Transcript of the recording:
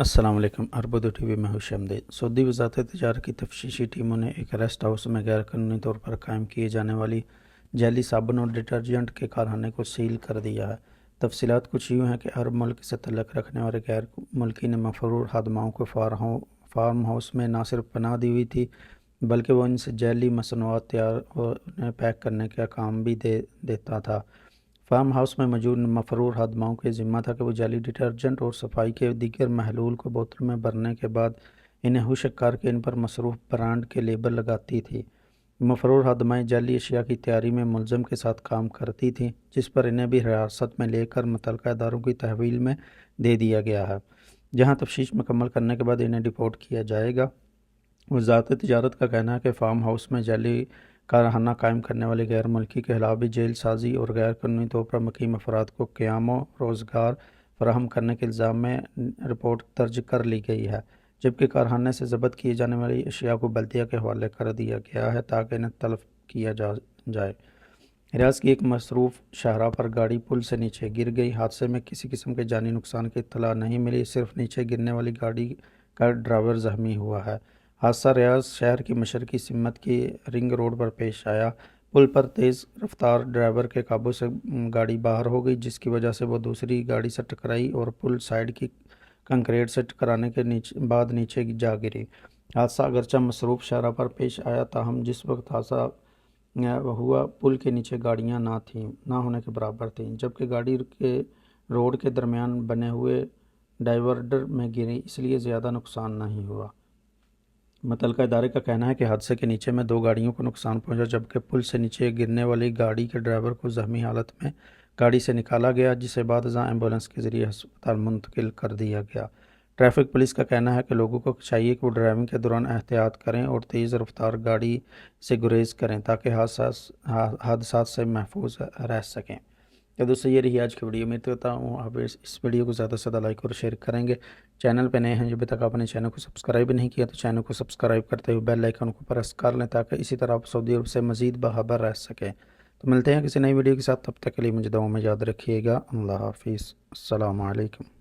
السلام علیکم۔ اربدو T V میں خوش آمدید۔ سعودی وزارت تجارت کی تفتیشی ٹیموں نے ایک ریسٹ ہاؤس میں غیر قانونی طور پر قائم کیے جانے والی جعلی صابن اور ڈٹرجنٹ کے کارخانے کو سیل کر دیا ہے۔ تفصیلات کچھ یوں ہیں کہ عرب ملک سے تعلق رکھنے والے غیر ملکی نے مفرور خادماؤں کو فارم ہاؤس میں نہ صرف پناہ دی ہوئی تھی بلکہ وہ ان سے جعلی مصنوعات تیار اور انہیں پیک کرنے کا کام بھی دیتا تھا۔ فارم ہاؤس میں موجود مفرور خادماؤں کے ذمہ تھا کہ وہ جعلی ڈٹرجنٹ اور صفائی کے دیگر محلول کو بوتل میں بھرنے کے بعد انہیں خشک کر کے ان پر مصروف برانڈ کے لیبل لگاتی تھی۔ مفرور خادمائیں جعلی اشیاء کی تیاری میں ملزم کے ساتھ کام کرتی تھیں، جس پر انہیں بھی حراست میں لے کر متعلقہ اداروں کی تحویل میں دے دیا گیا ہے، جہاں تفتیش مکمل کرنے کے بعد انہیں ڈپورٹ کیا جائے گا۔ وزارت تجارت کا کہنا ہے کہ فارم ہاؤس میں جعلی کارخانہ قائم کرنے والے غیر ملکی کے خلاف بھی جیل سازی اور غیر قانونی طور پر مقیم افراد کو قیام و روزگار فراہم کرنے کے الزام میں رپورٹ درج کر لی گئی ہے، جبکہ کارخانے سے ضبط کیے جانے والی اشیاء کو بلدیہ کے حوالے کر دیا گیا ہے تاکہ انہیں تلف کیا جائے۔ ریاض کی ایک مصروف شاہراہ پر گاڑی پل سے نیچے گر گئی۔ حادثے میں کسی قسم کے جانی نقصان کی اطلاع نہیں ملی، صرف نیچے گرنے والی گاڑی کا ڈرائیور زخمی ہوا ہے۔ حادثہ ریاض شہر کی مشرقی سمت کی رنگ روڈ پر پیش آیا۔ پل پر تیز رفتار ڈرائیور کے قابو سے گاڑی باہر ہو گئی، جس کی وجہ سے وہ دوسری گاڑی سے ٹکرائی اور پل سائڈ کی کنکریٹ سے ٹکرانے کے بعد نیچے جا گری۔ حادثہ اگرچہ مصروف شاہراہ پر پیش آیا، تاہم جس وقت حادثہ ہوا پل کے نیچے گاڑیاں نہ ہونے کے برابر تھیں، جبکہ گاڑی کے روڈ کے درمیان بنے ہوئے ڈائیورٹر میں گری، اس لیے زیادہ نقصان نہیں ہوا۔ متعلقہ ادارے کا کہنا ہے کہ حادثے کے نیچے میں 2 گاڑیوں کو نقصان پہنچا، جبکہ پل سے نیچے گرنے والی گاڑی کے ڈرائیور کو زخمی حالت میں گاڑی سے نکالا گیا، جسے بعد ازاں ایمبولینس کے ذریعے ہسپتال منتقل کر دیا گیا۔ ٹریفک پولیس کا کہنا ہے کہ لوگوں کو چاہیے کہ وہ ڈرائیونگ کے دوران احتیاط کریں اور تیز رفتار گاڑی سے گریز کریں تاکہ حادثات سے محفوظ رہ سکیں۔ تو دوستو یہ رہی آج کی ویڈیو۔ امید کرتا ہوں آپ اس ویڈیو کو زیادہ سے زیادہ لائک اور شیئر کریں گے۔ چینل پہ نئے ہیں جو ابھی تک آپ نے چینل کو سبسکرائب نہیں کیا تو چینل کو سبسکرائب کرتے ہوئے بیل آئیکن کو پریس کر لیں تاکہ اسی طرح آپ سعودی عرب سے مزید باخبر رہ سکیں۔ تو ملتے ہیں کسی نئی ویڈیو کے ساتھ، تب تک کے لیے مجھے دعاؤں میں یاد رکھیے گا۔ اللہ حافظ۔ السلام علیکم۔